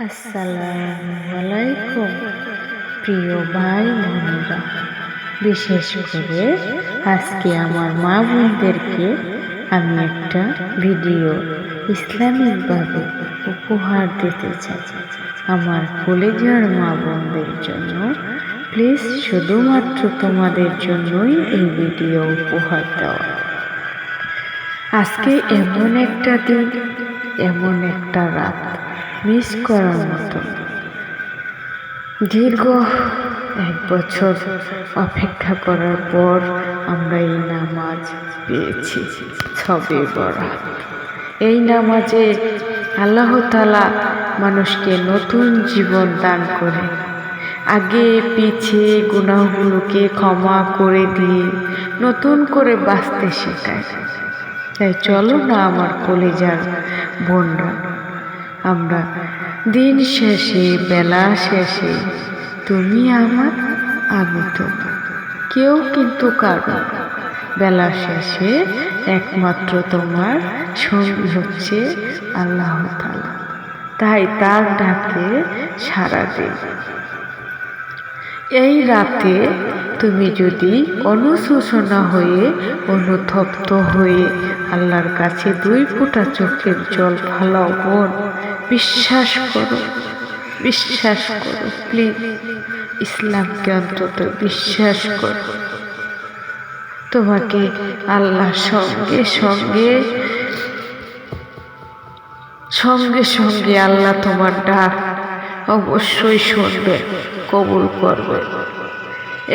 আসসালামু আলাইকুম প্রিয় ভাই বোনেরা, বিশেষ করে আজকে আমার মা বোনদেরকে আমি একটা ভিডিও ইসলামিকভাবে উপহার দিতে চাই। আমার কলেজার মা বোনদের জন্য প্লিজ, শুধুমাত্র তোমাদের জন্যই এই ভিডিও উপহার দেওয়া। আজকে এমন একটা দিন, এমন একটা রাত মিস করার মতো। দীর্ঘ 1 বছর অপেক্ষা করার পর আমরা এই নামাজ পেয়েছি, শবে বরাত। এই নামাজে আল্লাহ তাআলা মানুষকে নতুন জীবন দান করে, আগে পিছে গুনাহগুলোকে ক্ষমা করে দিয়ে নতুন করে বাঁচতে শেখায়। তাই চলো না আমার কলেজার বোনরা, আমরা দিন শেষে, বেলা শেষে তুমি আমার, আমি তোমার, কেউ কিন্তু কারো। বেলা শেষে একমাত্র তোমার সঙ্গী হচ্ছে আল্লাহ তাআলা। তাই তার ডাকে সাড়া দিই। এই রাতে তুমি যদি অনুশোচনা হয়ে, অনুতপ্ত হয়ে আল্লাহর কাছে 2 ফোঁটা চোখের জল ফেলাও বোন, বিশ্বাস করো, বিশ্বাস করো, প্লিজ ইসলামকে অন্তত বিশ্বাস করো। তোমাকে আল্লাহ সঙ্গে সঙ্গে আল্লাহ তোমার ডাক অবশ্যই শুনবে, কবুল করবে।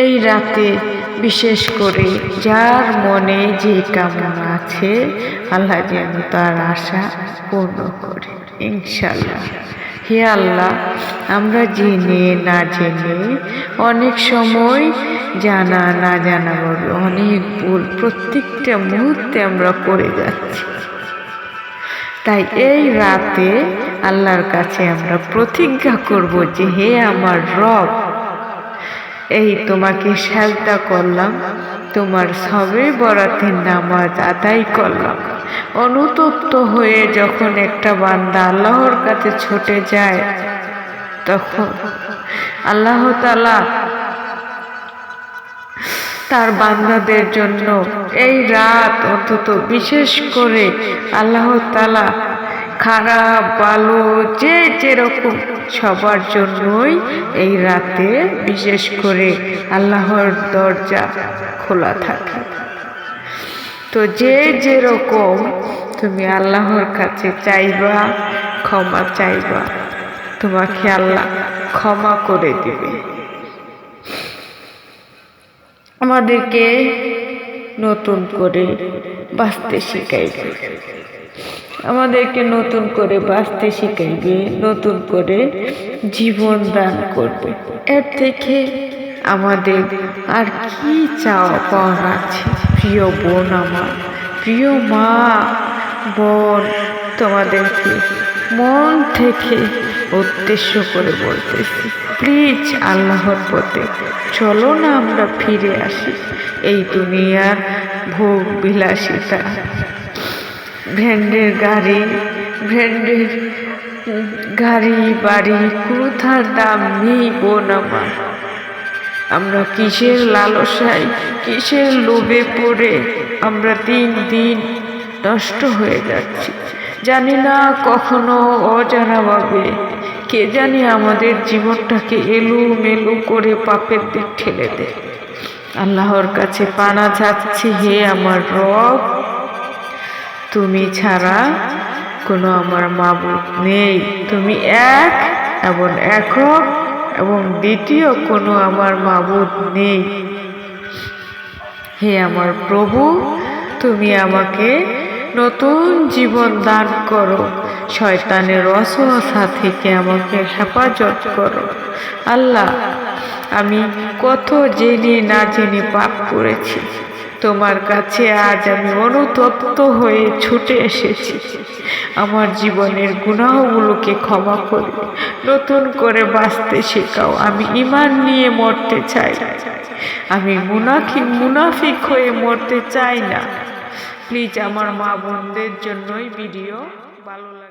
এই রাতে বিশেষ করে যার মনে যে কামনা আছে, আল্লাহ যেন তার আশা পূর্ণ করে, ইনশাআল্লাহ। হে আল্লাহ, আমরা জেনে না জেনে অনেক সময়, জানা না জানা ভাবে অনেক ভুল প্রত্যেকটা মুহূর্তে আমরা করে যাচ্ছি। তাই এই রাতে আল্লাহর কাছে আমরা প্রতিজ্ঞা করব যে হে আমার রব, এই তোমাকে সাজদা করলাম, তোমার শবে বরাতের নামাজ আদায় করলাম। অনুতপ্ত হয়ে যখন একটা বান্দা আল্লাহর কাছে ছুটে যায়, তখন আল্লাহ তাআলা তার বান্দাদের জন্য এই রাত অন্তত বিশেষ করে আল্লাহ তাআলা খারাপ ভালো যে যেরকম সবার জন্যই এই রাতে বিশেষ করে আল্লাহর দরজা খোলা থাকে। তো যে যেরকম তুমি আল্লাহর কাছে চাইবা, ক্ষমা চাইবা, তোমাকে আল্লাহ ক্ষমা করে দিবে। আমাদেরকে নতুন করে বাঁচতে শিখাইবে, আমাদেরকে নতুন করে বাঁচতে শিখাইবে, নতুন করে জীবন দান করবে। এর থেকে আমাদের আর কি চাওয়া পাওয়া আছে? প্রিয় বোন আমার, প্রিয় মা বোন, তোমাদেরকে মন থেকে উদ্দেশ্য করে বলতেছি, প্লিজ আল্লাহর পথে চলো না, আমরা ফিরে আসি। এই দুনিয়ার ভোগ বিলাসিতা, ব্র্যান্ডের গাড়ি বাড়ি কোথার দাম নেই বোন আমার। আমরা কিসের লালসায়, কিসের লোভে পড়ে আমরা দিন দিন নষ্ট হয়ে যাচ্ছি। জানি না কখনো অজানাভাবে কে জানি আমাদের জীবনটাকে এলোমেলো করে পাপের দিক ঠেলে দেয়। আল্লাহর কাছে পানা চাচ্ছি, হে আমার রব, তুমি ছাড়া কোনো আমার মাবুদ নেই, তুমি এক এবং একক, এবং দ্বিতীয় কোনো আমার মাবুদ নেই। হে আমার প্রভু, তুমি আমাকে নতুন জীবন দান করো, শয়তানের ওয়াসওয়াসা থেকে আমাকে হেফাজত করো। আল্লাহ, আমি কত জেনে না জেনে পাপ করেছি, তোমার কাছে আজ আমি অনুতপ্ত হয়ে ছুটে এসেছি। আমার জীবনের গুনাহগুলোকে ক্ষমা করে নতুন করে বাঁচতে শেখাও। আমি ঈমান নিয়ে মরতে চাই, আমি মুনাফিক হয়ে মরতে চাই না। প্লিজ আমার মা বোনদের জন্যই ভিডিও ভালো লাগে।